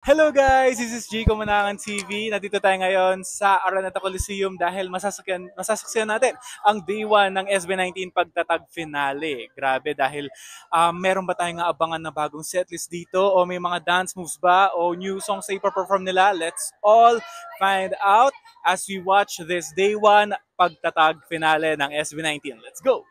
Hello guys! This is Jico Manangan TV. Nandito tayo ngayon sa Araneta Coliseum dahil masasaksiyan natin ang Day 1 ng SB19 pagtatag finale. Grabe dahil meron ba tayong abangan na bagong setlist dito o may mga dance moves ba o new songs na ipaperform nila? Let's all find out as we watch this Day 1 pagtatag finale ng SB19. Let's go!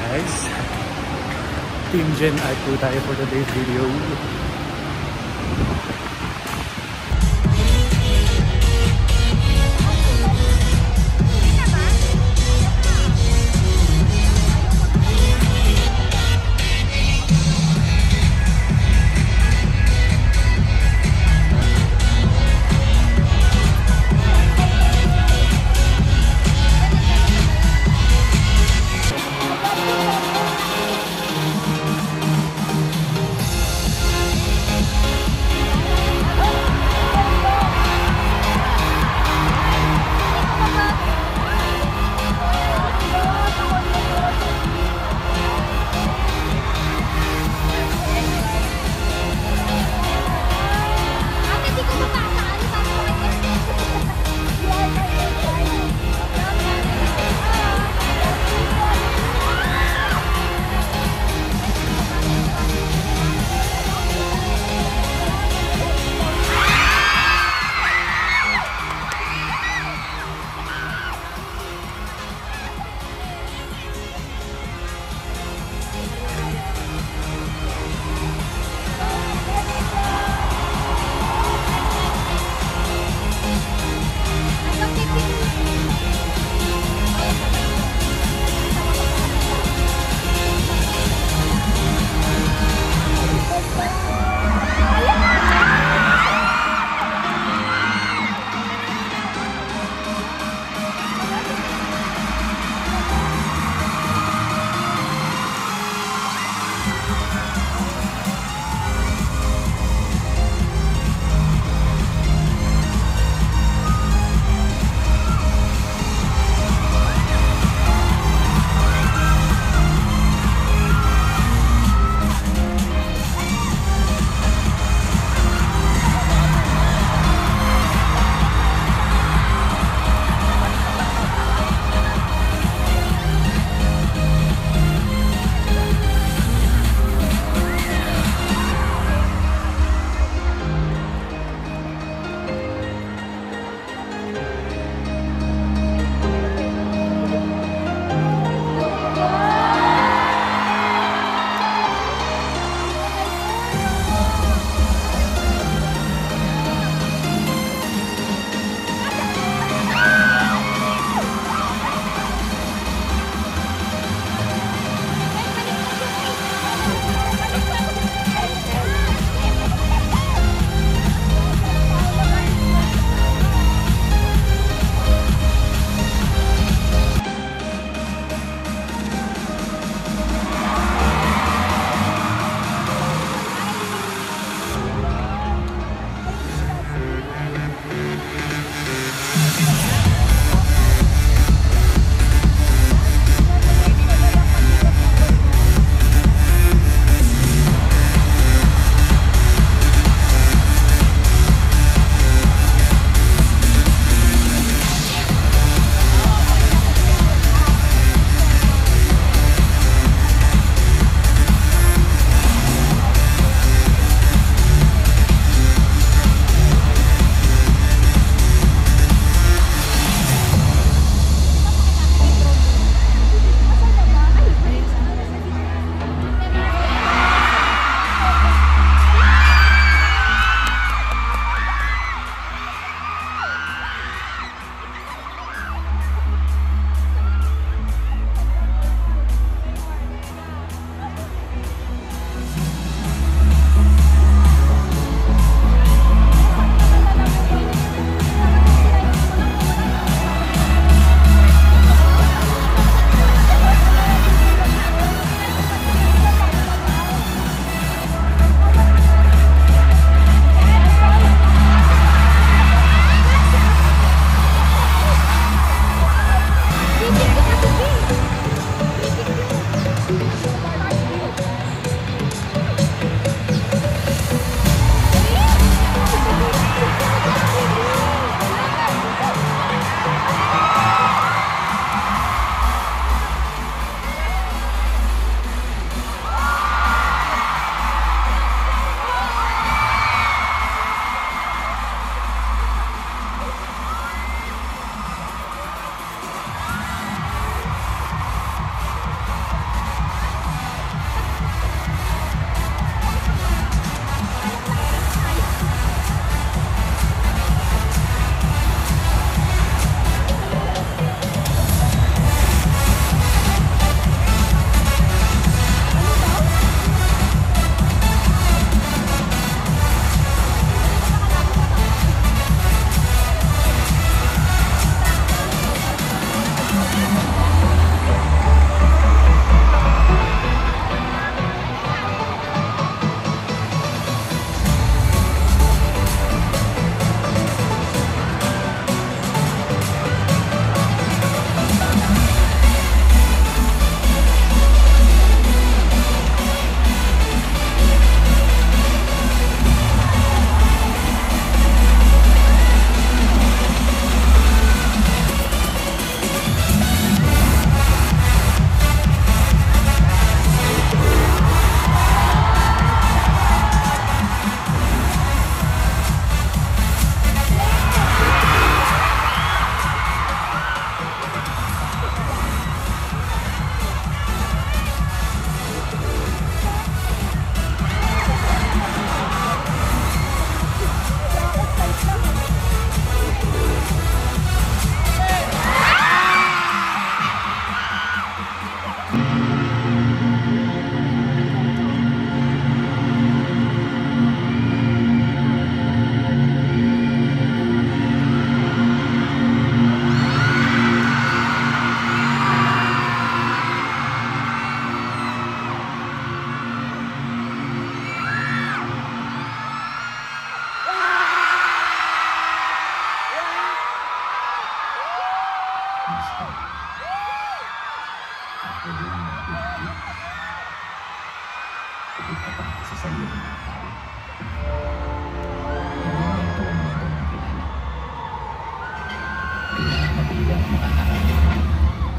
Guys, Team Gen I po tayo for today's video.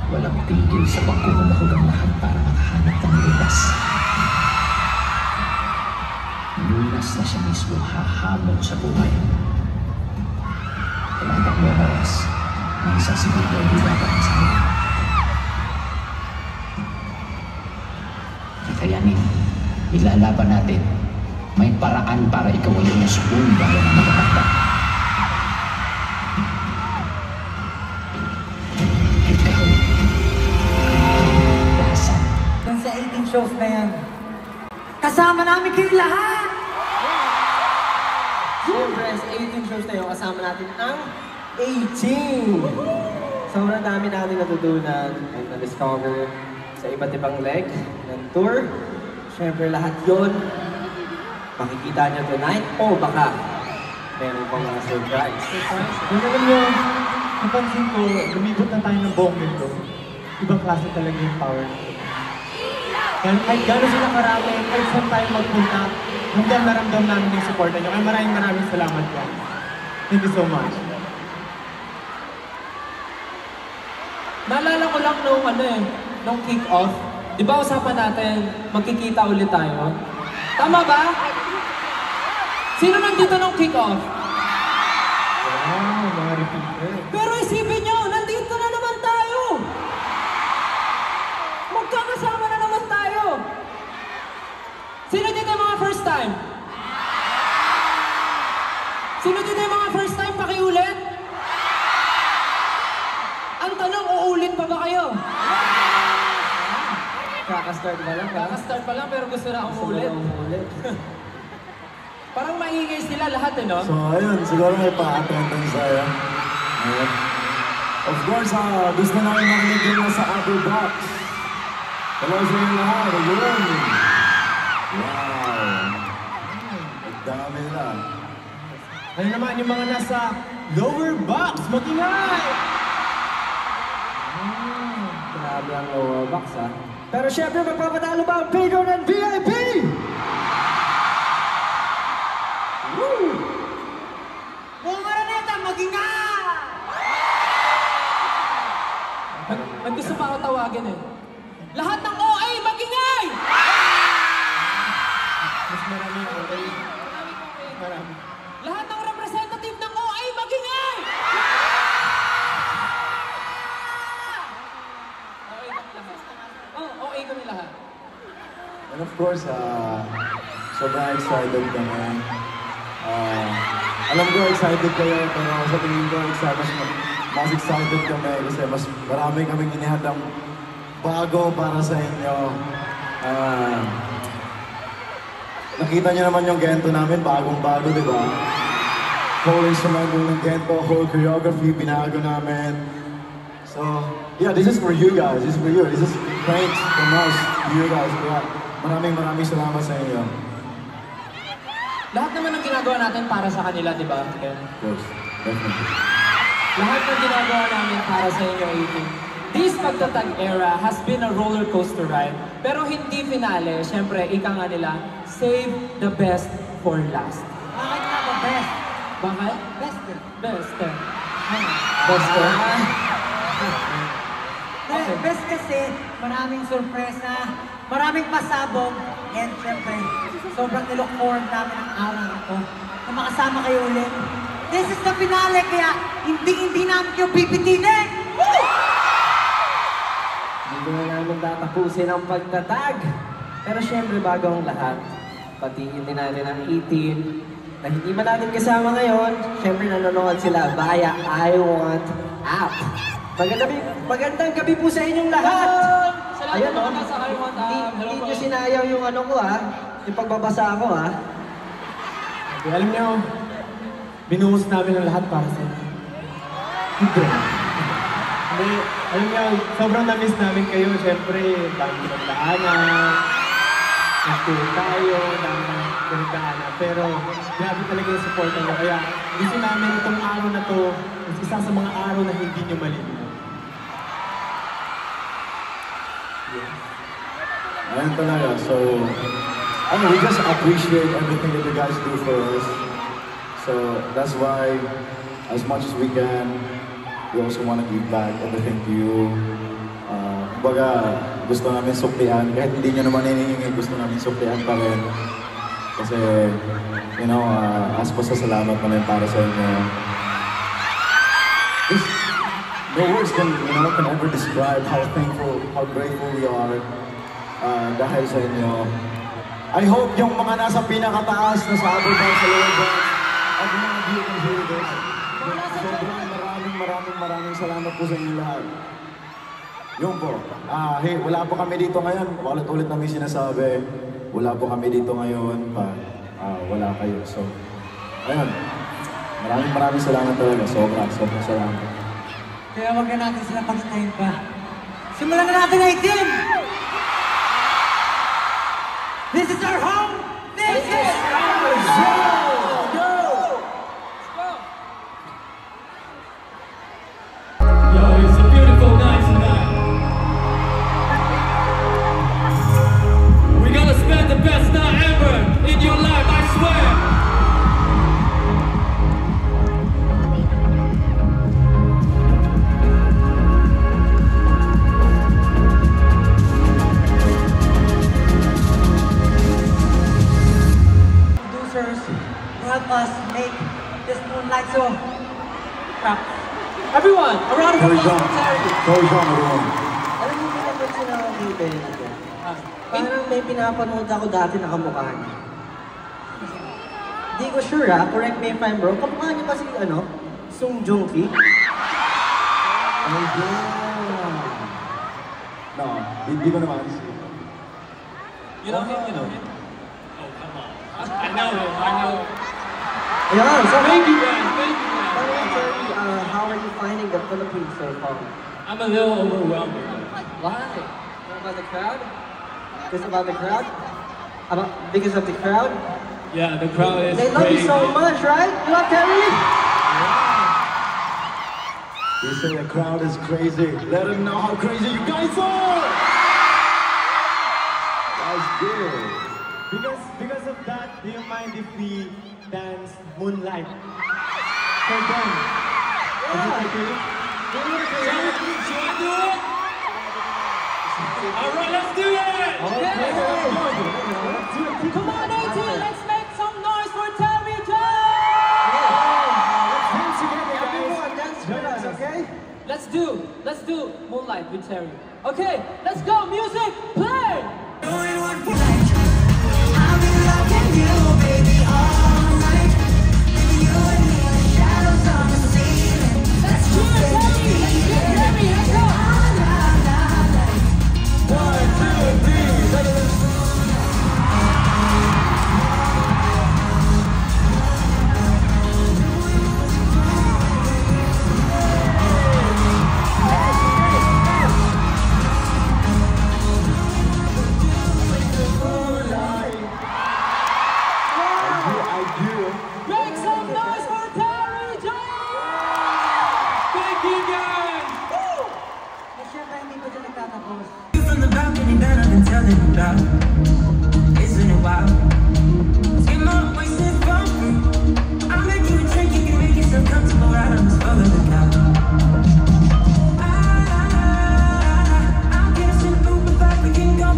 Walang tigil sa pagkukumahog ang lahat para makahanap ng lunas. Lunas na siya mismo hahamon sa buhay. Kailangan mo oras. Ang isang segundo ay dibaban sa mga. Kakayanin, ilalaban natin. May paraan para ikaw ay yung sumba ng matatakta. Sa 18 shows na yan, kasama namin kayo lahat! Siyempre, sa 18 shows na yun, kasama natin ang 18! Sobrang dami natin natutunan at na-discover sa iba't ibang leg ng tour. Siyempre, lahat yun, makikita nyo tonight o baka meron pang mga surprise. Yung naman yung napansin ko, lumibot na tayo ng buong mundo. Ibang klase talaga yung power. Kahit gano'n sila karami, kahit saan tayo magpunta, hanggang naramdam namin yung support nyo. Kaya maraming salamat po. Thank you so much. Naalala ko lang nung kick-off, di ba usapan natin, magkikita ulit tayo? Tama ba? Sino nandito nung kick-off? Wow, mga repeater. Pero isipin nyo, nandito na naman tayo! Magkakasama na naman tayo! Sino dito yung mga first time? Sino dito yung mga first time? Pakiulit? Ang tanong, uulit pa ba kayo? Kaka-start pa lang, Kaka-start pa lang, pero gusto na umuulit. Parang maingay sila lahat, no? So, ayun, siguro may pa-attendance tayo. Ayun. Of course, gusto namin makinig din na sa Apple Box. Hello sa inyo lahat, ayun. Wow. Ang dami na. Ano naman yung mga nasa lower box? Mag-ingay! Grabe ang lower box, ha? Pero syempre, magpapatalo ba ang Bigger than VIP? Woo! Buong Araneta, mag-ingay! Ba't gusto pa ako tawagin eh? Lahat ng OA, mag-ingay! Mas marami yung okay. Marami. Lahat ng representative ng OA, mag-ingay! OA kami lahat. Oh, OA kami lahat. And of course, sobrang excited kami. Alam ko excited kayo, pero sa tingin ko mas excited kami kasi mas marami kaming inihadang bago para sa inyo. Nakita niyo naman yung Gento namin, bagong-bago, di ba? Whole instrumental ng Gento, whole choreography, binago namin. So, yeah, this is for you guys. This is for you. This is thanks from us to you guys. Kaya maraming salamat sa inyo. Lahat naman ng ginagawa natin para sa kanila, di ba? Ken? Of course, definitely. Lahat ng ginagawa namin para sa inyo, 18. This pagtatag era has been a roller coaster ride. Pero hindi finale. Siyempre, ika nga nila, save the best for last. Bakit nga ba best? Bakit? Best. Best. Best. Okay. Best kasi maraming sorpresa, maraming pasabog, and syempre, sobrang nilook forward namin ang araw na ito na makasama kayo ulit. This is the finale, kaya hindi namin kayo pipitinin! Woo! Hindi na namin tatapusin ang pagtatag. Pero syempre, bago ang lahat, patingin din natin ang 18 na hindi man natin kasama ngayon. Syempre, nanonood sila via I Want App. Magandang gabi po sa inyong lahat. Ayun, no? Sa I Want App. Hindi nyo sinayaw yung ano ko, ha? Yung pagbabasa ko, ha? Okay, alam nyo, binuhos namin ang lahat para sa inyo. Hindi, alam nyo, sobrang na-miss namin kayo. Siyempre, dami ng daanan, nag-tour tayo, dami ng daanan. Pero, grabe talaga yung support nyo. Kaya, gusto namin itong araw na to, is isa sa mga araw na hindi nyo malilimutan. Ayun talaga. So, I mean, we just appreciate everything that you guys do for us. So, that's why, as much as we can, we also want to give back everything to you. Kumbaga, gusto namin suklian. Kahit hindi nyo naman hinihingi, gusto namin suklian pa rin. Kasi, you know, as pasasalamat na rin para sa inyo. No words can ever describe how thankful, how grateful we are dahil sa inyo. I hope yung mga nasa pinakataas na sa upper bar sa lower bar, at mga view can hear this. Sobrang maraming salamat po sa inyo lahat. Yun po. Hey, wala po kami dito ngayon. Ulit-ulit namin sinasabi. Wala po kami dito ngayon pa wala kayo. So, ayun. Maraming salamat talaga. Sobrang salamat. Kaya wag na natin sila pagstayin pa. Simulan na natin 18! This is our home! This is our show! Yo, it's a beautiful night tonight. We're gonna spend the best night ever in your life, I swear. Producers who help us make this moonlight so Everyone, a round of Corey applause John. for Terry. Corey John, everyone. Alam niyo, pinapansin ako kay Benedict. Parang may pinapanood ako dati na kamukha niya. Hindi ko sure correct me if I'm wrong. Kamukha niya ba si, Sung Joong Ki? Oh, yeah. No, hindi ko naman. You know him, you know him? Oh, come on. I know him, I know him. Ayan, so Thank you guys, thank you guys. Terry, how are you finding the Philippines so far? I'm a little overwhelmed. Why? What about the crowd? Just about the crowd? Because of the crowd? Yeah, the crowd is They love you crazy. so much, right? You love Terry? You say the crowd is crazy. Let them know how crazy you guys are! That's good. Because of that, do you mind if we dance Moonlight? For them. Is it okay? Should I do it? Alright, let's do it! Come on, 18, let's make some noise for Terry Everyone, dance with us, okay? Let's do Moonlight with Terry. Okay, let's go, music, play! Make some noise for Terry Jones! Thank you guys! Eh, syempre, hindi pa dyan nagtatapos. From the balcony that I've been telling you about. Isn't it wild? Skin my wasted phone. I'll make you a drink, you can make yourself comfortable right on this floor of the couch. I'll get us in the Uber back, we can go.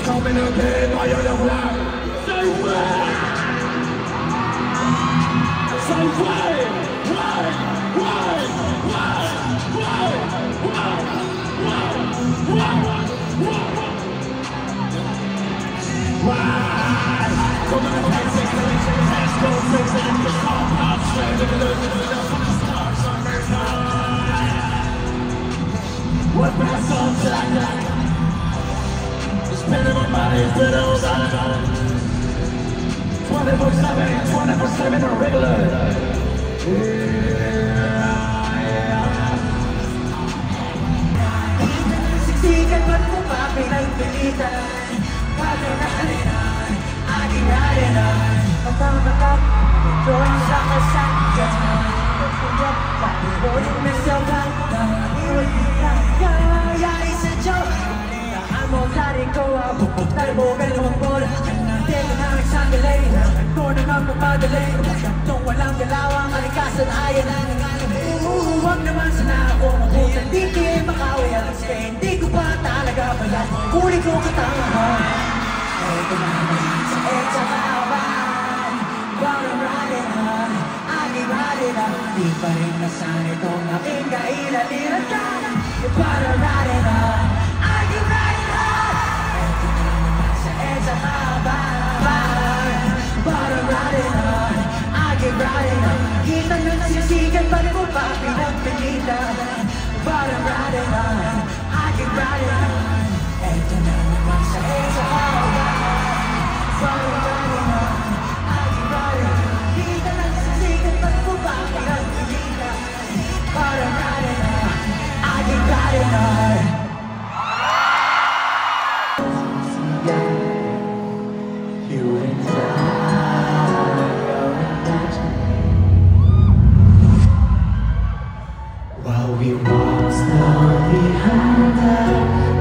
Coming again, my young life. Say where? What my soul till I die? Spending my money, but I was out of it. 24/7 or regular. Siksikan ba't mo pa pinagpilitan? Padaralinan, aking halinan. Matang-matang, doon sa kasakitan. Patuloy na sa banda, iwan kita. Kaya isa joke, kailangan mo tarin ko. Tayo mo galawang bola, natin na nagsandalay. Ko naman pumadalay, itong walang galawang kalikasan ayan ang nangalan. Huwag naman sana ako mabutan, di kayo makawi at hindi ko pa talaga bayan. Kunin ko katangahan, eto naman sa EDSA kahaban. Parang ralihan, aking ralihan. Di pa rin nasanay itong aking kailaliran ka. Parang ralihan, aking ralihan. Eto naman sa EDSA kahaban. Parang ralihan, aking ralihan. Kita nyo nasisigan pa rin mo pa pinagpilitan. Parang ralihan, aking ralihan. Eto naman sa EDSA kahaban. Parang ralihan, aking ralihan. Kita nyo nasisigan pa rin mo pa pinagpilitan. Parang ralihan, aking ralihan. You and I. While we walk slowly under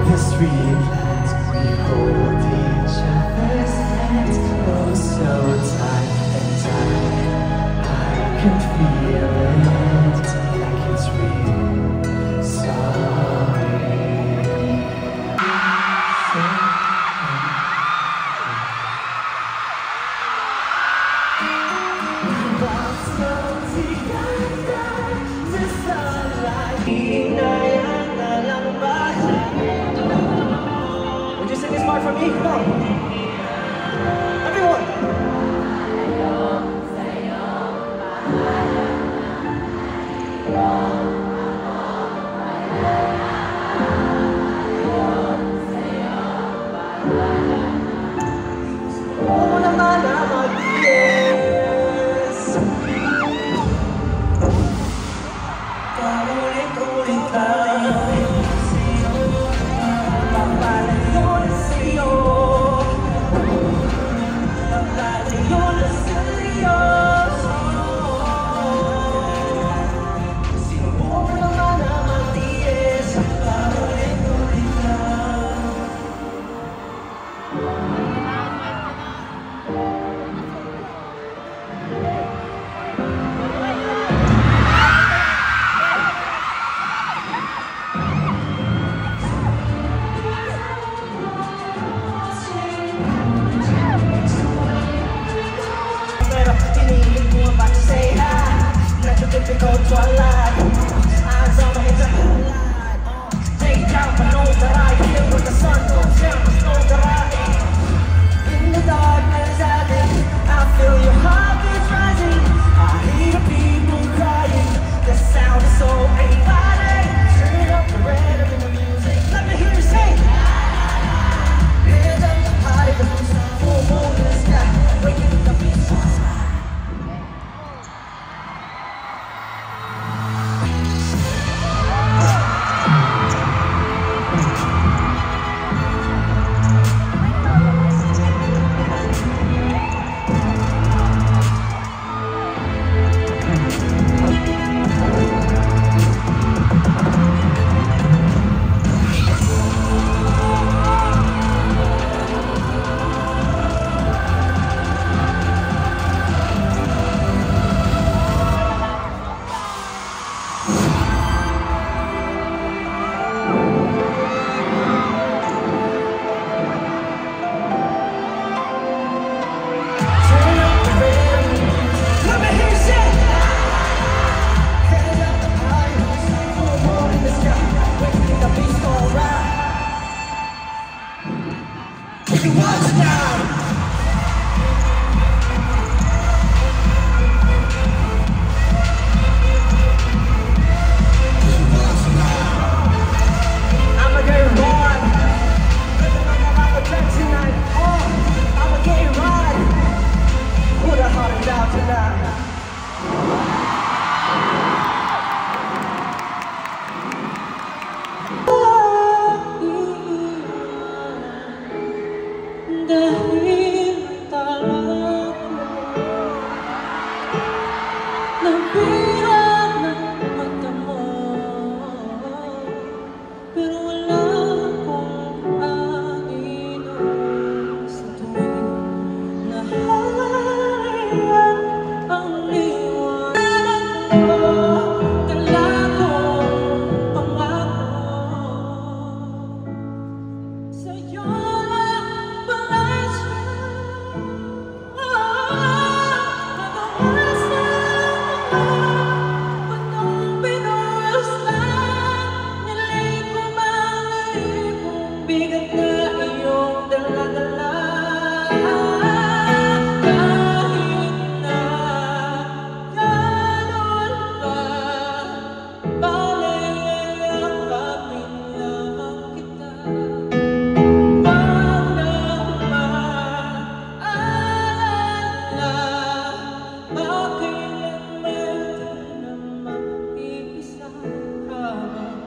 the streetlights, we hold each other's hands, oh so tight and tight. I can feel it like it's real. Sorry. Would you sing this part for me? Come on. Everyone. Oo naman na mag-yes. Paulit-ulit tayo. Papalayo na sa'yo. Papalayo na sa'yo. Sinubukan naman na mag-yes. Paulit-ulit lang. Pero pinilit mo ba to say hi? Nagtutipiko twilight. Eyes on my head, take down the nose that I feel when the sun goes down. The snow that I eat. In the darkness I feel your heartbeats rising. I hear the people crying. The sound is so inviting. Turn up the rhythm in the music. Let me hear you sing. Here's up the party, the full moon in the sky. Waking up the beats. what's now? I'ma get it right. I'ma get tonight. Oh, I'ma get it right. Put a heart down tonight. Dahil talak mo, nabihag ng mata mo, pero wala akong aninom sa tuwing nahariyan ang liwanag mo. Dala kong pangako sa'yo lang pala siya. Batong binuhos lang, nilay ko mga ibong bigat na iyong dala-dala. Kahit na ganon pa, palayakapin lamang kita. Wag na maalala, makailan may di na mag-iisa habang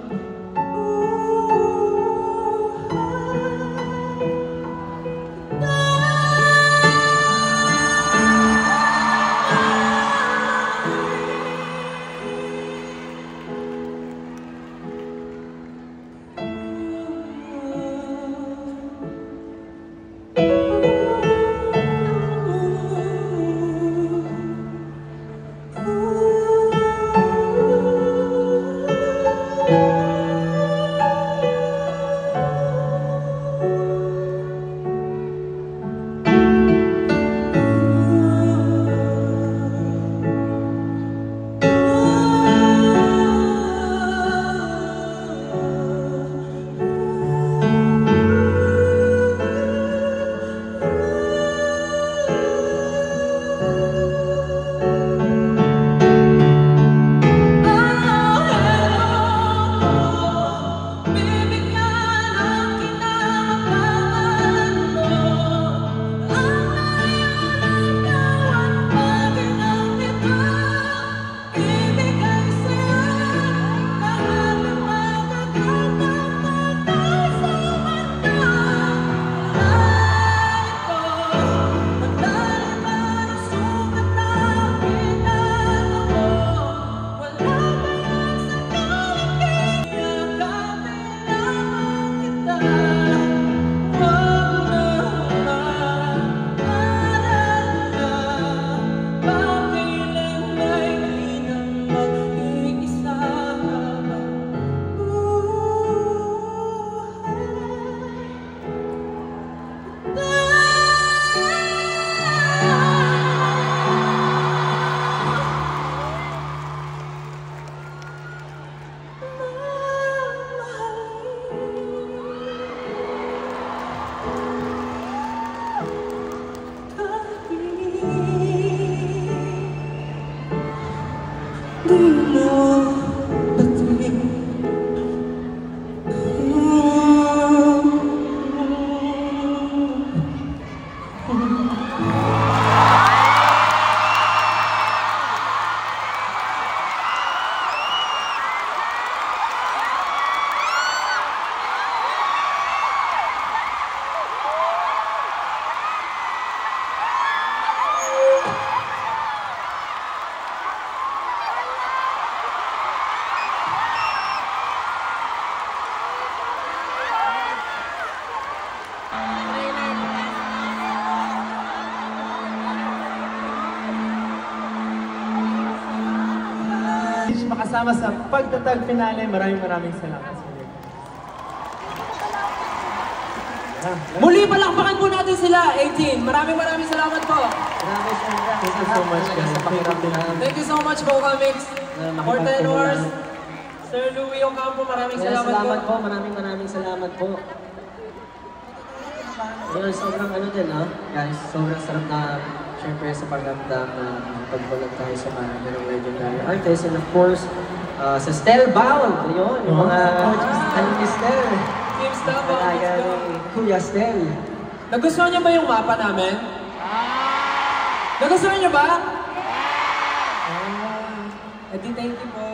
makasama sa pagtatag finale. Maraming salamat sa inyo. Muli palakpakan po natin sila, 18. Maraming salamat po. Thank you so much, guys. Thank you so much, Vocal Mix. For 10 hours. Sir Louie Ocampo, maraming salamat po. Maraming salamat po. Ayun, sobrang ano din, no? Guys, sobrang sarap na, syempre sa pagramdam na pag-vlog tayo sa marami ng legendary artists. And of course, sa Stel Bound, ayun, yung mga, ano ni Stel? Team Stel Bound, Talaga let's go. ni Kuya Stel. Nagustuhan niyo ba yung mapa namin? Nagustuhan niyo ba? Edi, thank you po.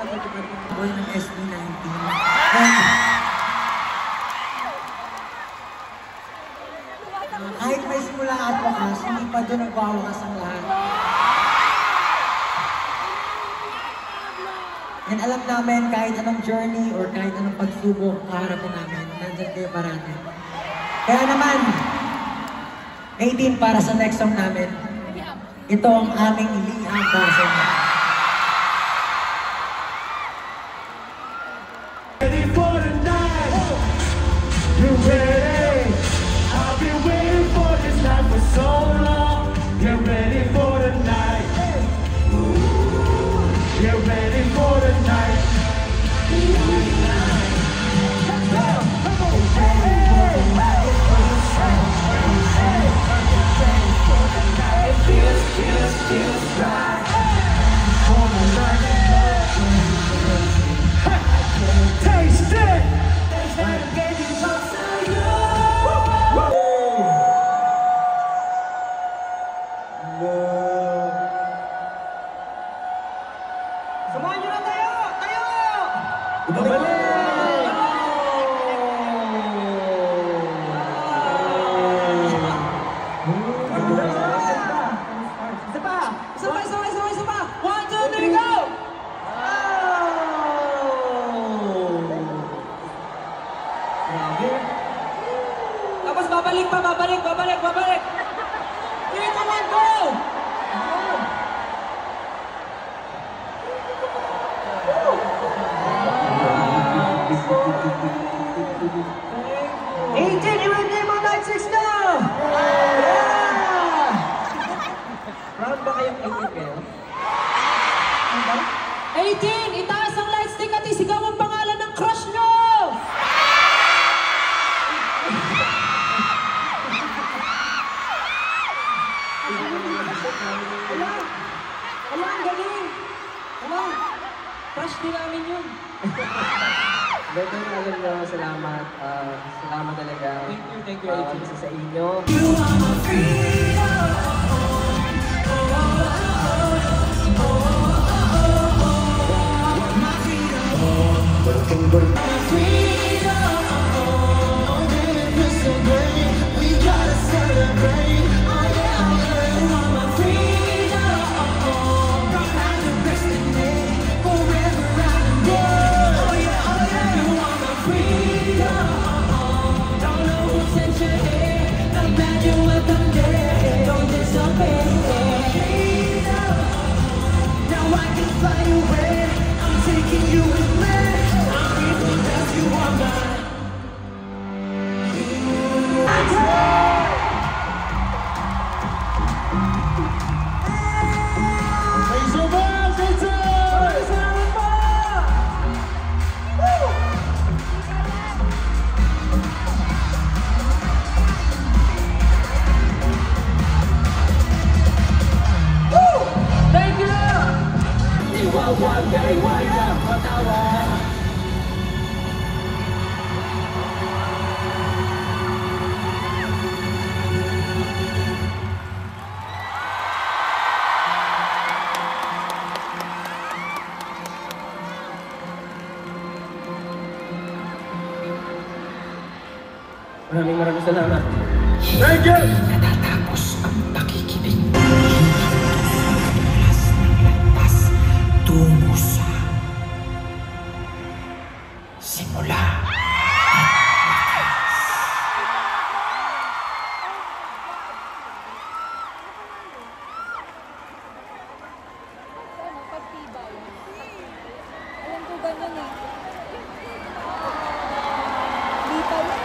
Thank you. Boy ng SB19. And, kahit may simula at wakas, hindi pa doon nagwawakas ang lahat. And alam namin kahit anong journey or kahit anong pagsubok kaharapin namin, nandyan kayo parati. Kaya naman, 18 para sa next song namin. Ito ang aming liham para sa inyo. Ready for the night. You ready? I've been waiting for this night for so long. Get ready for the night. Get ready for the night. Let's go. Come on. It feels right. For the night. Taste it! There's not a baby close to you. Samahan nyo na tayo! Tayo! Isa pa! Isa pa! 1, 2, 3, go! Tapos babalik! 3, 2, 1, go! Night 6 na! Proud ba kayong 18 kayo? 18! Itaas ang light stick at isigaw ang pangalan ng crush nyo! Ala, ang galing! Ala, crush din namin yun. Beto na alam nyo, salamat. Salamat talaga. Thank you, 18. Isa sa inyo. You are my freedom. Maraming salamat. Thank you! Natatapos ang pakikinig. Tungo sa simula. Alam ko ganun eh. Di pala.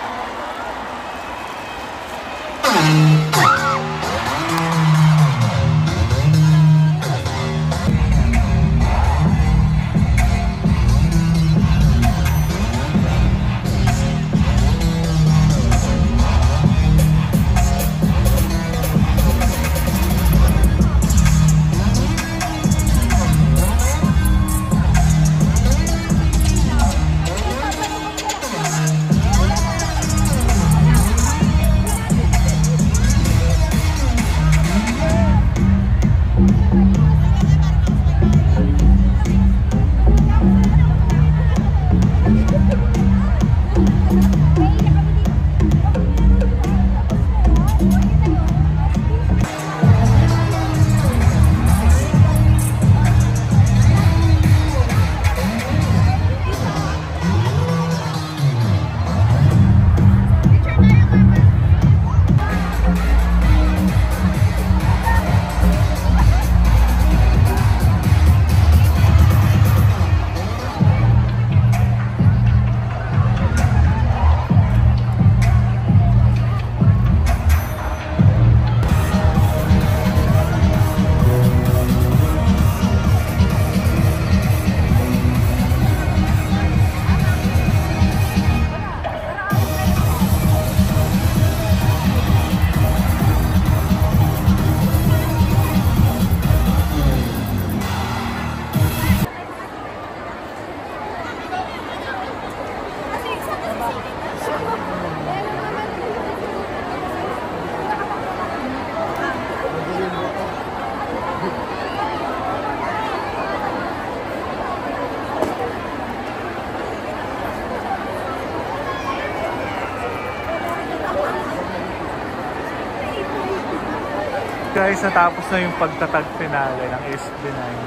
Guys, natapos na yung pagtatag finale ng SB19.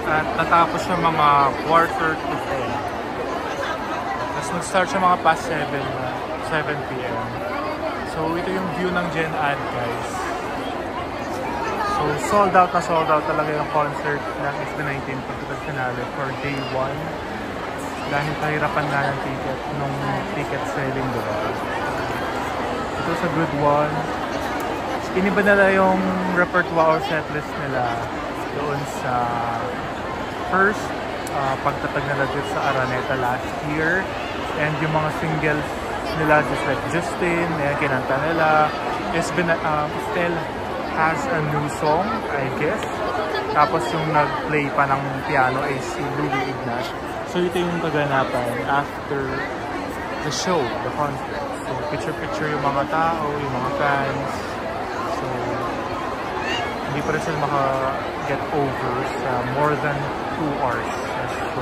At natapos siya mga 4:45. Tapos nag-start siya mga past 7 p.m. So ito yung view ng Gen Ad, guys. So sold out talaga yung concert ng SB19 pagtatag finale for day 1. Dahil kahirapan nga ng ticket nung ticket selling, diba? Ito sa good one. Iniba nila yung repertoire or setlist nila doon sa first pagtatag nila dito sa Araneta last year. And yung mga singles nila, just like Justin, kinanta nila. Estelle has a new song, I guess. Tapos yung nag-play pa ng piano ay si Louie Ignace. So ito yung kaganapan after the show, the concert. So picture-picture yung mga tao, yung mga fans. So hindi pa rin sila maka-get over sa more than 2 hours. So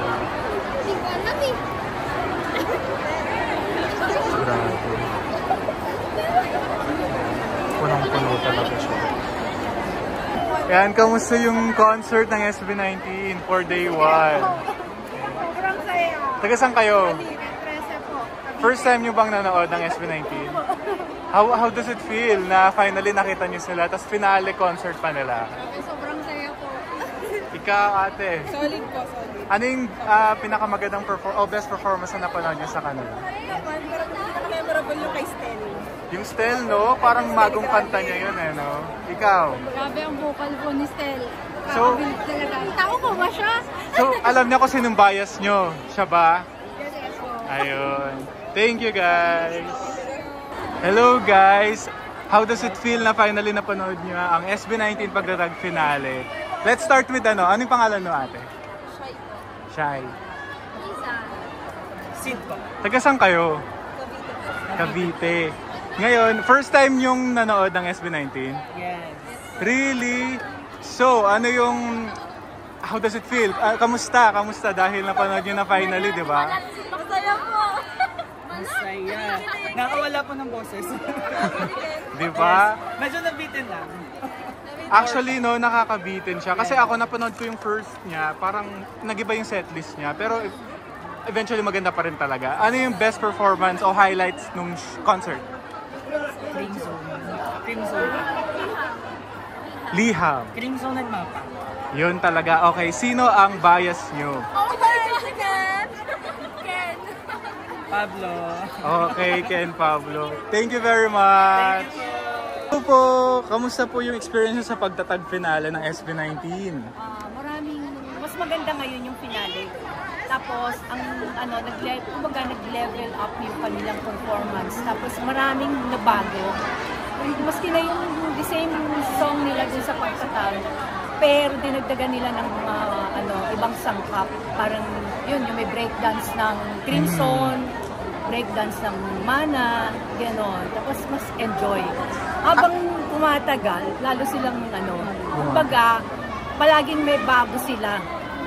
grabe. Punong-puno talaga siya. Yan, kamusta yung concert ng SB19 for day 1? Sobrang saya. Taga saan kayo? Presa po. First time nyo bang nanood ng SB19? How does it feel na finally nakita nyo sila, tapos finale concert pa nila? Sobrang saya po. Ikaw, ate? Solid po, solid. Ano yung pinakamagandang best performance na napanood nyo sa kanila? Memorable yung kay Stell. Yung Stell, no? Parang magong kanta niya yun, eh, no? Ikaw? Grabe ang vocal po ni Stell. So, talaga. Tao ko ba siya? So, alam niya kung sinong bias nyo. Siya ba? Yes po. Ayun. Thank you, guys. Hello, guys. How does it feel na finally napanood nyo ang SB19 pagtatag finale? Let's start with ano? Ano yung pangalan mo, ate? Shy po. Shy. Lisa. Sid po. Taga saan kayo? Cavite. Ngayon, first time yung nanood ng SB19? Yes. Really? So, ano yung... How does it feel? Kamusta? Kamusta? Dahil napanood nyo na finally, di ba? Masaya po. Masaya. Nakawala po ng boses. Di ba? Medyo nabitin lang. Actually, no, nakakabitin siya. Kasi ako, napanood ko yung first niya. Parang nag-iba yung setlist niya. Pero eventually, maganda pa rin talaga. Ano yung best performance o highlights nung concert? Crimson. Crimson. Liham. Crimson at Mapa. Yun talaga. Okay, sino ang bias nyo? Oh my God! Ken! Pablo. Okay, Ken Pablo. Thank you very much. Hello po. Kamusta po yung experience sa pagtatag finale ng SB19? Mas maganda ngayon yung finale. Tapos, nag-level up yung kanilang performance. Tapos, maraming nabago. Maski na yung the same song nila dun sa pagtatag, pero dinagdagan nila ng mga ibang sangkap. Parang yun, yung may breakdance ng Crimson, breakdance ng Mana, gano'n. Tapos, mas enjoy. Habang tumatagal, lalo silang kumbaga, palaging may bago sila.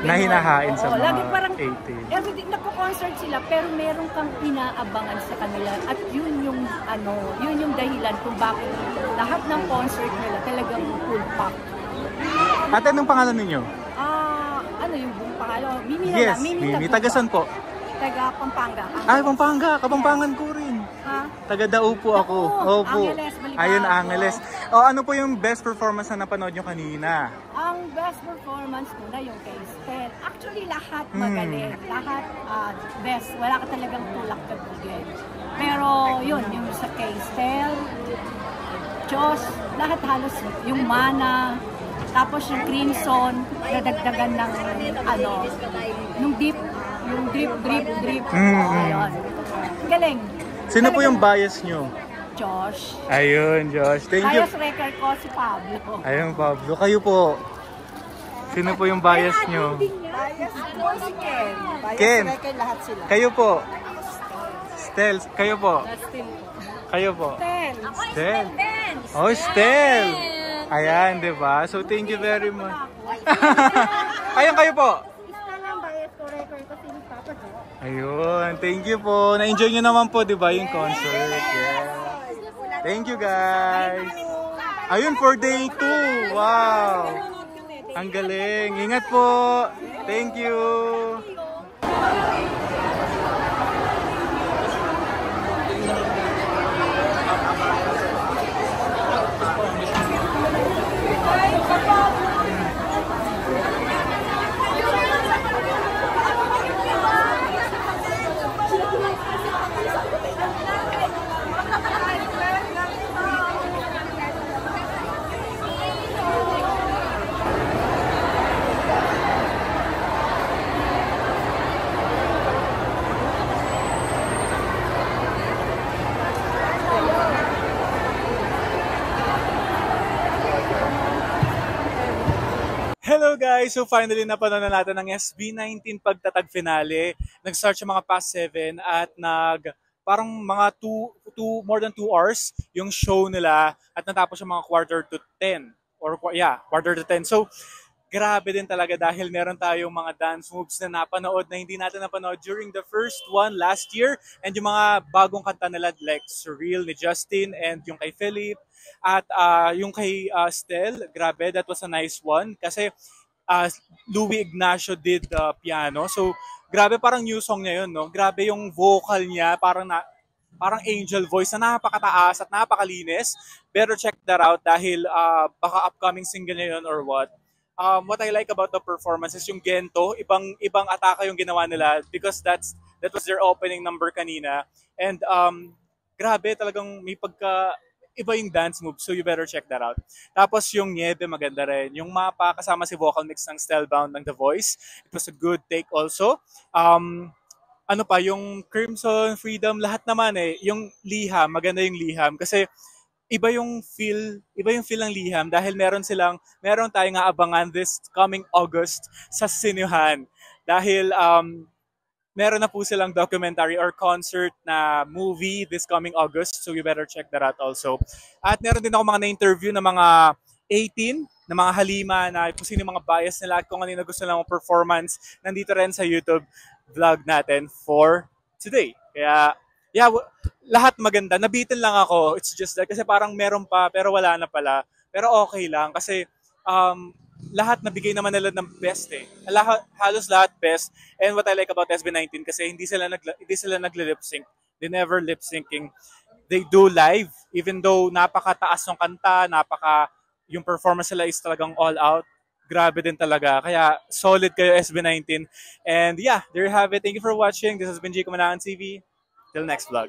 Na hinahain sa mga lagi parang 18. Everything nagko-concert sila pero meron kang inaabangan sa kanila at yun yung dahilan kung bakit lahat ng concert nila talagang full pack. Ate, anong pangalan ninyo? Yung buong pangalan? Mimi na Yes, lang. Mimi. Tagasan po? Taga Pampanga. Ay, Pampanga. Kapampangan ko rin. Ha? Taga Dao po ako. Opo. Angeles, Malibao. Ayun, Angeles. O, ano po yung best performance na napanood nyo kanina? Ang best performance ko na yung kay Stell. Actually, lahat magaling. Lahat best. Wala ka talagang tulak kabugin. Pero yun, yung sa kay Stell, Diyos, lahat halos yung Mana, tapos yung Crimson, nadagdagan ng nung drip. Ayun. Galing. Sino po yung bias nyo? Josh. Ayun, Josh. Thank you. Bias record ko si Pablo. Ayun, Pablo. Kayo po. Sino po yung bias nyo? Bias ko si Ken. Ken. Bias lahat sila. Kayo po. Stel. Kayo po. Justin po. Kayo po. Stel. Stel. Oh, Stel. Ayan, di ba? So, thank you very much. Ayun, kayo po. Ayun, thank you po. Na-enjoy nyo naman po, di ba, yung concert? Yeah. Thank you, guys. Ayun, for day 2. Wow. Ang galing. Ingat po. Thank you. Hello guys! So finally napanood na natin ang SB19 pagtatag finale. Nag-start siya mga past 7 at parang mga more than 2 hours yung show nila at natapos siya mga quarter to 10 or quarter to 10. So grabe din talaga dahil meron tayong mga dance moves na napanood na hindi natin napanood during the first one last year and yung mga bagong kanta nila like Surreal ni Justin and yung kay Philip. At yung kay Stel, grabe, that was a nice one kasi Louie Ignacio did the piano. So, grabe, parang new song niya yun, no? Grabe yung vocal niya, parang angel voice na napakataas at napakalinis. Better check that out dahil baka upcoming single niya yun or what. What I like about the performance is yung Gento, ibang ataka yung ginawa nila because that was their opening number kanina. And grabe, talagang may iba yung dance move, so you better check that out. Tapos yung Niebe, maganda rin. Yung Mapa, kasama si vocal mix ng Stellbound ng The Voice. It was a good take also. Ano pa, yung Crimson, Freedom, lahat naman eh. Yung Liham, maganda yung Liham. Kasi iba yung feel ng Liham dahil meron tayong aabangan this coming August sa Sinuhan. Dahil meron na po silang documentary or concert na movie this coming August. So you better check that out also. At meron din ako mga na-interview na mga 18, na mga halima na kung sino yung mga bias nila at kung ano yung gusto nilang performance. Nandito rin sa YouTube vlog natin for today. Kaya, lahat maganda. Nabitin lang ako. It's just that kasi parang meron pa pero wala na pala. Pero okay lang kasi lahat nabigay naman nila ng best eh. Halos lahat best. And what I like about SB19 kasi hindi sila nagle-lip sync. They never lip syncing. They do live even though napakataas ng kanta, yung performance nila is talagang all out. Grabe din talaga. Kaya solid kayo SB19. And yeah, there you have it. Thank you for watching. This has been G Kumanangan TV. Till next vlog.